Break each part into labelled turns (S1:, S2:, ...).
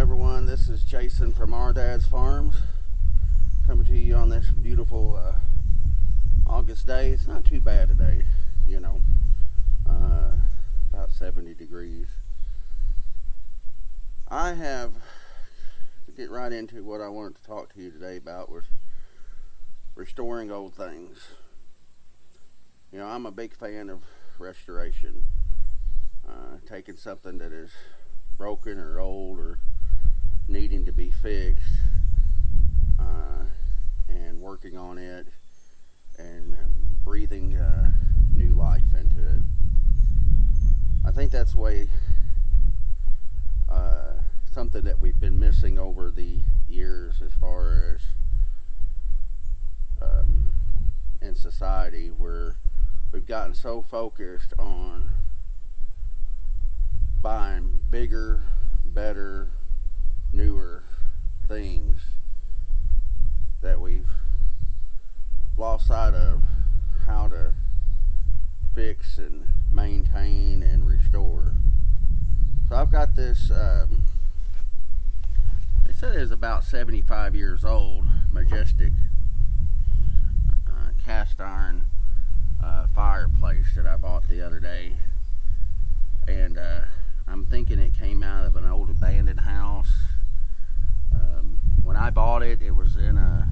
S1: everyone, this is Jason from Our Dad's Farms, coming to you on this beautiful August day. It's not too bad today, you know, about 70 degrees. I have to get right into what I wanted to talk to you today about, was restoring old things. You know, I'm a big fan of restoration, taking something that is broken or old or needing to be fixed, and working on it and breathing new life into it. I think that's something that we've been missing over the years, as far as in society, where we've gotten so focused on buying bigger, better, newer things that we've lost sight of how to fix and maintain and restore. So I've got this, they said it was about 75 years old, majestic cast iron fireplace that I bought the other day. And I'm thinking it came out of an old abandoned house. When I bought it, it was in a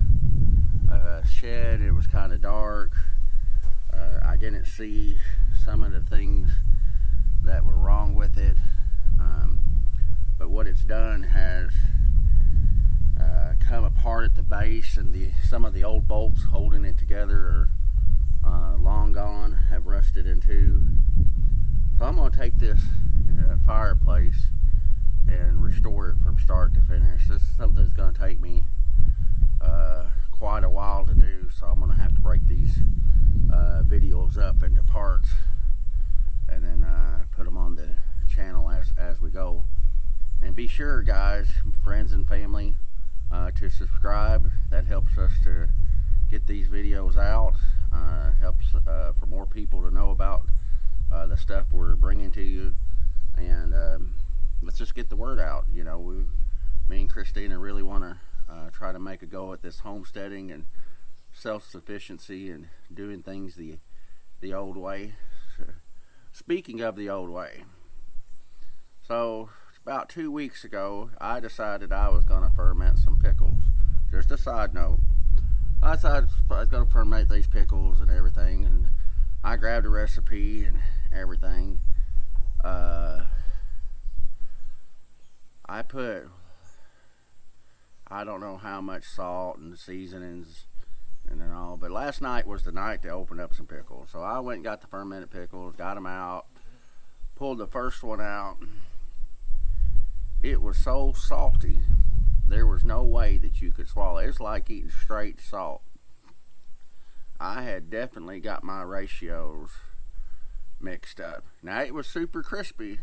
S1: shed. It was kind of dark. I didn't see some of the things that were wrong with it. But what it's done has come apart at the base, and some of the old bolts holding it together are long gone, have rusted in two. So I'm going to take this fireplace and restore it from start to finish. This is something that's going to take me quite a while to do, so I'm going to have to break these videos up into parts and then put them on the channel as we go. And be sure, guys, friends and family, to subscribe. That helps us to get these videos out, helps for more people to know about the stuff we're bringing to you. And let's just get the word out. You know, me and Christina really want to try to make a go at this homesteading and self-sufficiency and doing things the old way. Speaking of the old way, so about 2 weeks ago, I decided I was going to ferment some pickles. Just a side note, I decided I was going to ferment these pickles and everything, and I grabbed a recipe and everything. I put, I don't know how much salt and seasonings and all, but last night was the night to open up some pickles. So I went and got the fermented pickles, got them out, pulled the first one out. It was so salty, there was no way that you could swallow it. It's like eating straight salt. I had definitely got my ratios mixed up. Now, it was super crispy.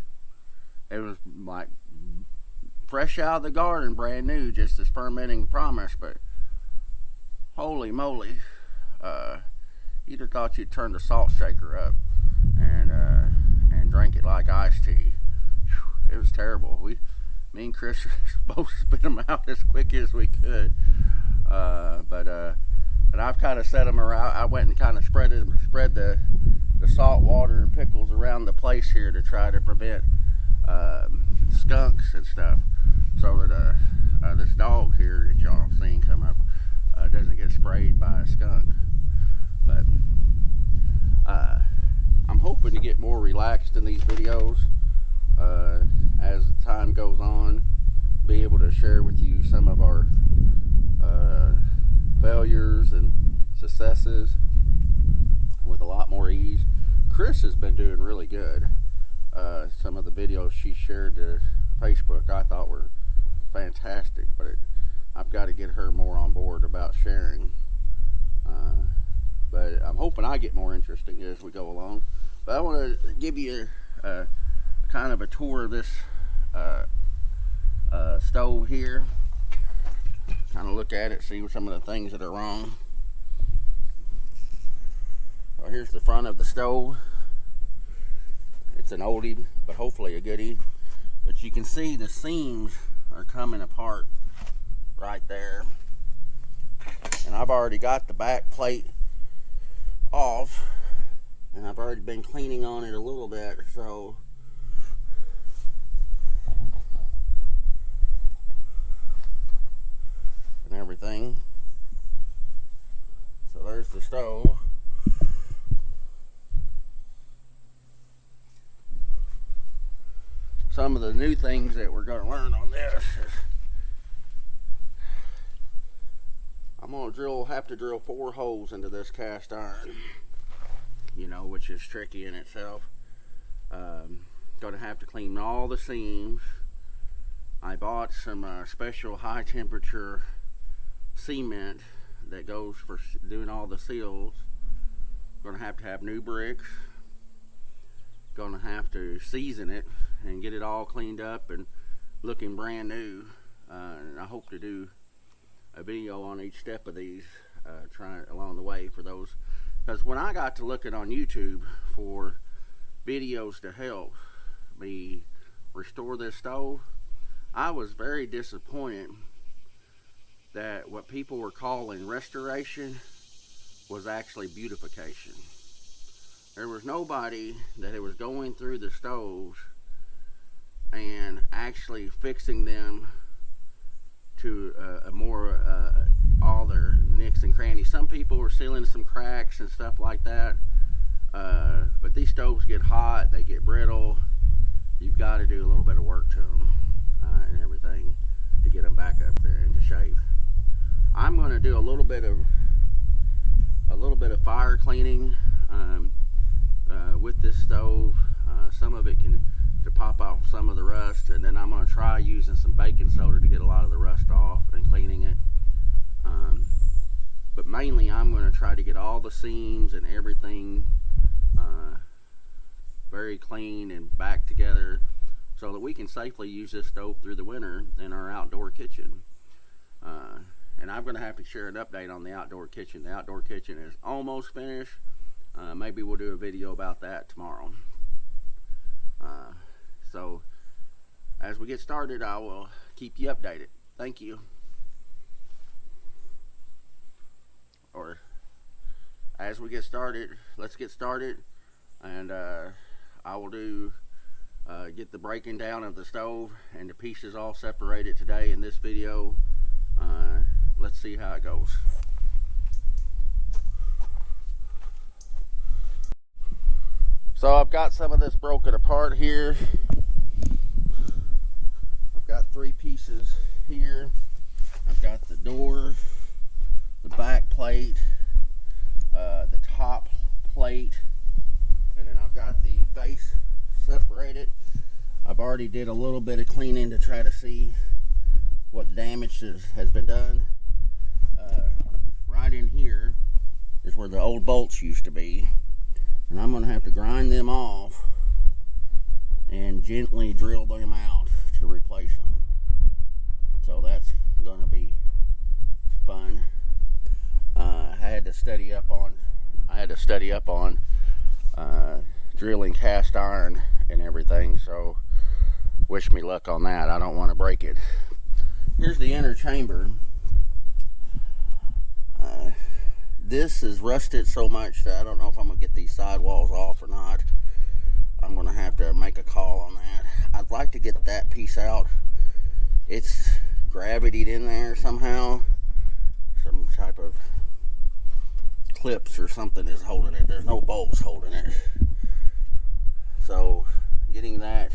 S1: It was like fresh out of the garden, brand new, just as fermenting promised. But holy moly, you'd have thought you'd turn the salt shaker up and drink it like iced tea. Whew, it was terrible. Me and Chris were supposed to spit them out as quick as we could, but I've kind of set them around. I went and kind of spread the salt water and pickles around the place here to try to prevent skunks and stuff, so that this dog here that y'all seen come up doesn't get sprayed by a skunk. But I'm hoping to get more relaxed in these videos as time goes on, be able to share with you some of our failures and successes with a lot more ease. Chris has been doing really good. Some of the videos she shared to Facebook I thought were fantastic, but I've got to get her more on board about sharing. But I'm hoping I get more interesting as we go along. But I want to give you kind of a tour of this stove here. Kind of look at it, see some of the things that are wrong. So here's the front of the stove. It's an oldie, but hopefully a goodie. But you can see the seams are coming apart right there. And I've already got the back plate off, and I've already been cleaning on it a little bit, so and everything. So there's the stove. Some of the new things that we're going to learn on this is I'm going to have to drill 4 holes into this cast iron, you know, which is tricky in itself. Going to have to clean all the seams. I bought some special high temperature cement that goes for doing all the seals. Going to have new bricks. Going to have to season it and get it all cleaned up and looking brand new. And I hope to do a video on each step of these, trying along the way for those. Because when I got to looking on YouTube for videos to help me restore this stove, I was very disappointed that what people were calling restoration was actually beautification. There was nobody that was going through the stoves and actually fixing them to a more all their nicks and crannies. Some people were sealing some cracks and stuff like that, but these stoves get hot, they get brittle. You've got to do a little bit of work to them and everything to get them back up there into shape. I'm going to do a little bit of fire cleaning with this stove. Some of it to pop off some of the rust, and then I'm going to try using some baking soda to get a lot of the rust off and cleaning it. But mainly I'm going to try to get all the seams and everything very clean and back together so that we can safely use this stove through the winter in our outdoor kitchen. And I'm going to have to share an update on the outdoor kitchen. The outdoor kitchen is almost finished. Maybe we'll do a video about that tomorrow. So as we get started, I will keep you updated. Thank you. Or as we get started, let's get started, and I will get the breaking down of the stove and the pieces all separated today in this video. Let's see how it goes. So I've got some of this broken apart here. I've got 3 pieces here. I've got the door, the back plate, the top plate, and then I've got the base separated. I've already did a little bit of cleaning to try to see what damage has been done. Right in here is where the old bolts used to be, and I'm going to have to grind them off and gently drill them out to replace them. So that's going to be fun. I had to study up on drilling cast iron and everything, so wish me luck on that. I don't want to break it. Here's the inner chamber. This is rusted so much that I don't know if I'm going to get these sidewalls off or not. I'm going to have to make a call on that. I'd like to get that piece out. It's gravitied in there somehow. Some type of clips or something is holding it. There's no bolts holding it. So getting that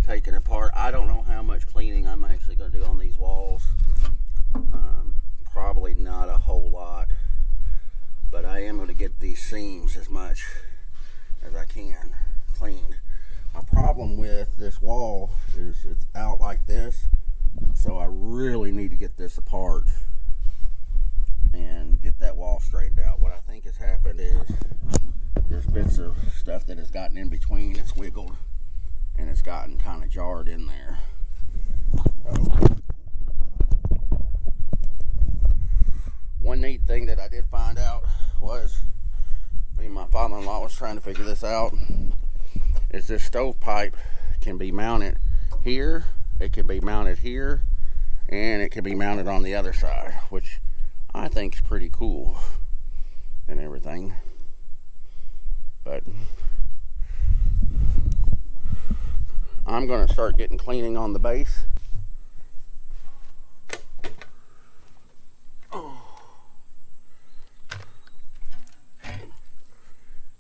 S1: taken apart. I don't know how much cleaning I'm actually going to do on these walls. Probably not a whole lot, but I am going to get these seams as much as I can cleaned. My problem with this wall is it's out like this, so I really need to get this apart and get that wall straightened out. What I think has happened is there's bits of stuff that has gotten in between. It's wiggled and it's gotten kind of jarred in there. One neat thing that I did find out was, me and my father-in-law was trying to figure this out, is this stovepipe can be mounted here it can be mounted here and it can be mounted on the other side, which I think is pretty cool and everything. But I'm going to start getting cleaning on the base.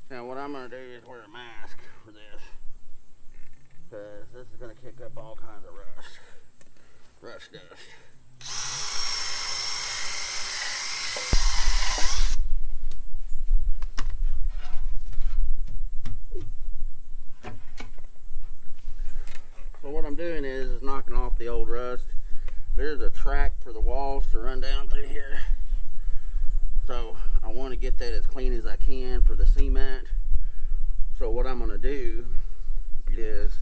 S1: Now what I'm going to do is wear a mask for this, because this is going to kick up all kinds of rust dust. So what I'm doing is knocking off the old rust. There's a track for the walls to run down through here. So I want to get that as clean as I can for the cement. So what I'm going to do is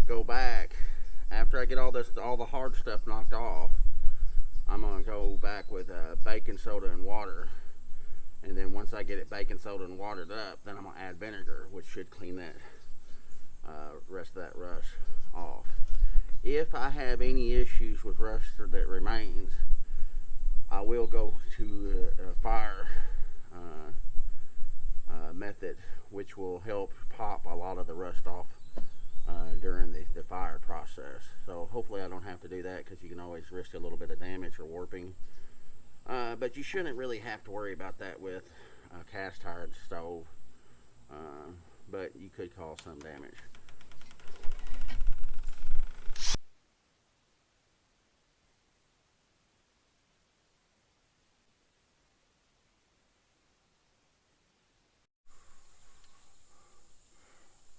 S1: go back after I get all the hard stuff knocked off. I'm going to go back with baking soda and water, and then once I get it baking soda and watered up, then I'm going to add vinegar, which should clean that rest of that rust off. If I have any issues with rust that remains, I will go to a fire method, which will help pop a lot of the rust off during the fire process. So hopefully I don't have to do that, because you can always risk a little bit of damage or warping. But you shouldn't really have to worry about that with a cast iron stove, but you could cause some damage.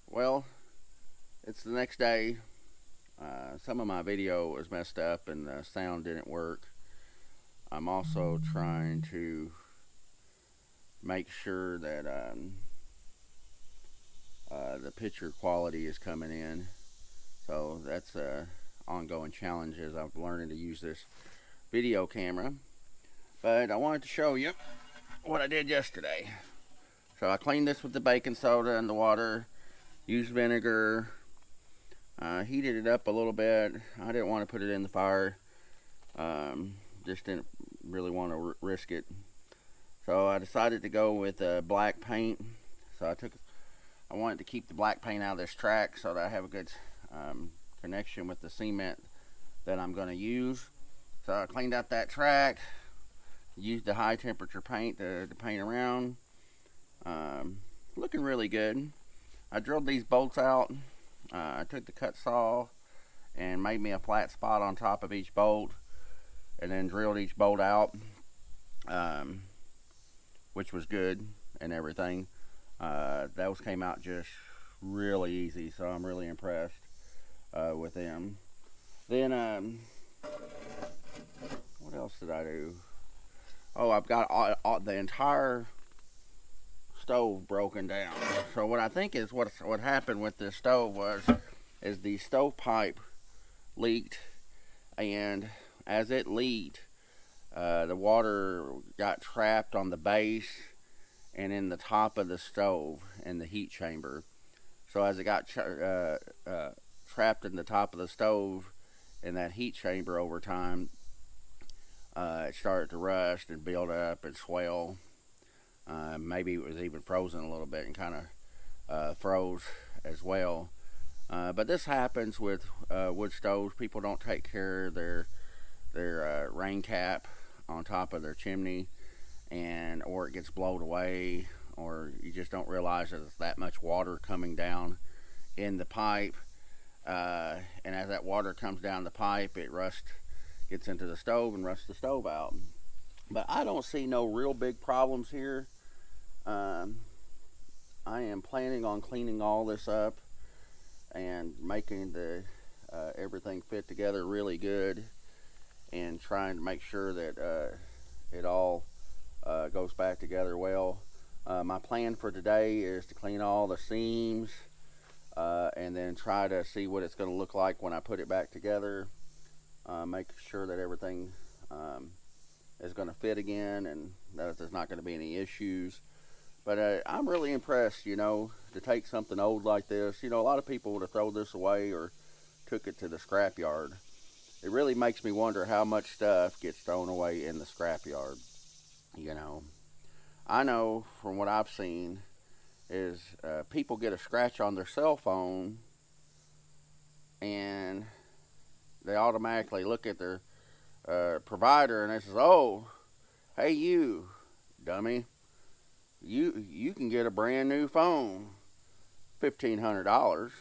S1: Well, it's the next day. Some of my video was messed up and the sound didn't work. I'm also trying to make sure that the picture quality is coming in. So that's an ongoing challenge as I'm learning to use this video camera. But I wanted to show you what I did yesterday. So I cleaned this with the baking soda and the water. Used vinegar, heated it up a little bit. I didn't want to put it in the fire, just didn't really want to risk it. So I decided to go with black paint. So I wanted to keep the black paint out of this track so that I have a good connection with the cement that I'm going to use. So I cleaned out that track, used the high temperature paint to paint around. Looking really good. I drilled these bolts out. I took the cut saw and made me a flat spot on top of each bolt, and then drilled each bolt out, which was good and everything. Those came out just really easy, so I'm really impressed with them. Then what else did I do? Oh, I've got the entire stove broken down. So what I think is what happened with this stove is the stovepipe leaked, and as it leaked, the water got trapped on the base and in the top of the stove in the heat chamber. So as it got trapped in the top of the stove in that heat chamber over time, it started to rust and build up and swell. Maybe it was even frozen a little bit and kind of froze as well. But this happens with wood stoves. People don't take care of their rain cap on top of their chimney, or it gets blown away, or you just don't realize that there's that much water coming down in the pipe. And as that water comes down the pipe, it gets into the stove and rusts the stove out. But I don't see no real big problems here. I am planning on cleaning all this up and making everything fit together really good, and trying to make sure that it all goes back together well. My plan for today is to clean all the seams, and then try to see what it's going to look like when I put it back together. Make sure that everything is going to fit again, and that there's not going to be any issues. But I'm really impressed, to take something old like this. A lot of people would have thrown this away or took it to the scrapyard. It really makes me wonder how much stuff gets thrown away in the scrapyard. You know, I know from what I've seen is people get a scratch on their cell phone and they automatically look at their provider and they says, "Oh, hey you, dummy, you can get a brand new phone, $1,500.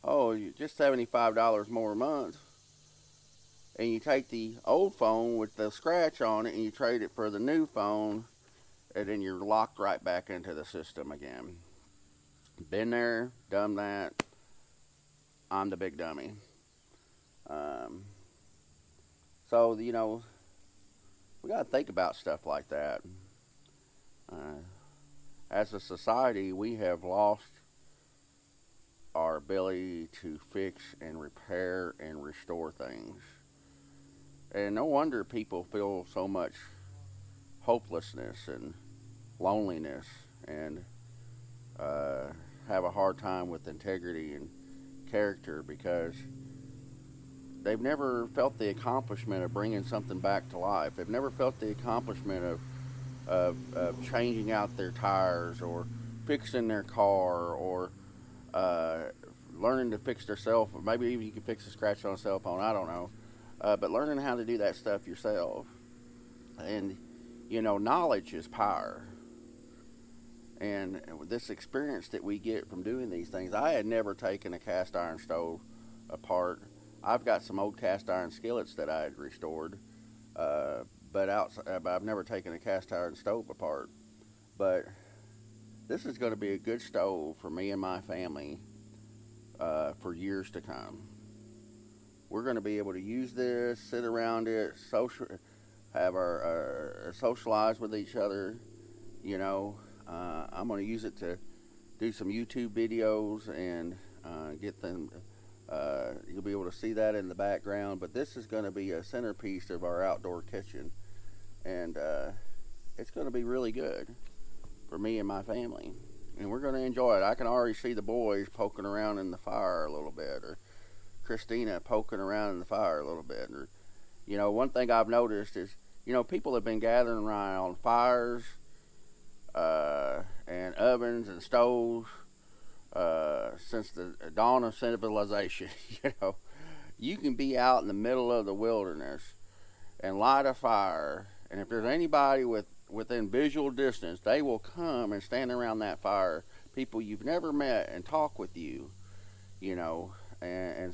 S1: Oh, just $75 more a month." And you take the old phone with the scratch on it and you trade it for the new phone, and then you're locked right back into the system again. Been there, done that. I'm the big dummy. Um, so we got to think about stuff like that. Uh, as a society, we have lost our ability to fix and repair and restore things. And no wonder people feel so much hopelessness and loneliness and uh, have a hard time with integrity and character because they've never felt the accomplishment of bringing something back to life. They've never felt the accomplishment of changing out their tires or fixing their car or uh, learning to fix their cell phone. Maybe even you can fix a scratch on a cell phone. I don't know. But learning how to do that stuff yourself. And, knowledge is power. And this experience that we get from doing these things, I had never taken a cast iron stove apart. I've got some old cast iron skillets that I had restored, but I've never taken a cast iron stove apart. But this is going to be a good stove for me and my family for years to come. We're going to be able to use this, sit around it, have our socialize with each other. I'm going to use it to do some YouTube videos and get them. You'll be able to see that in the background. But this is going to be a centerpiece of our outdoor kitchen, and it's going to be really good for me and my family. And we're going to enjoy it. I can already see the boys poking around in the fire a little bit, or Christina poking around in the fire a little bit. Or, one thing I've noticed is, people have been gathering around fires and ovens and stoves since the dawn of civilization. You can be out in the middle of the wilderness and light a fire, and if there's anybody within visual distance, they will come and stand around that fire. People you've never met and talk with you, and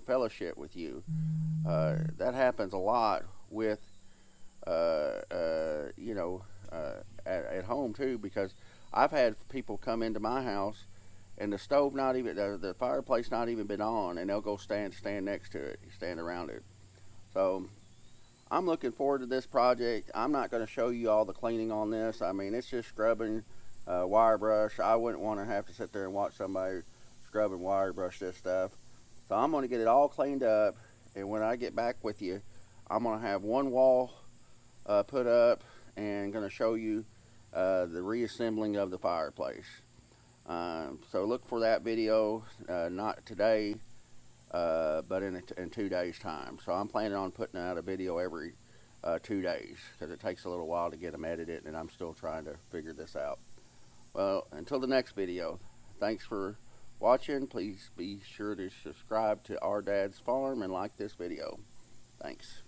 S1: fellowship with you. That happens a lot with, at home too, because I've had people come into my house and the stove not even, the fireplace not even been on, and they'll go stand next to it, stand around it. So I'm looking forward to this project. I'm not going to show you all the cleaning on this. I mean, it's just scrubbing wire brush. I wouldn't want to have to sit there and watch somebody scrub and wire brush this stuff. So I'm going to get it all cleaned up, and when I get back with you, I'm going to have one wall put up and going to show you the reassembling of the fireplace. So look for that video, not today, but in 2 days' time. So I'm planning on putting out a video every 2 days because it takes a little while to get them edited, and I'm still trying to figure this out. Well, until the next video, thanks for watching. Please be sure to subscribe to Our Dad's Farm and like this video. Thanks.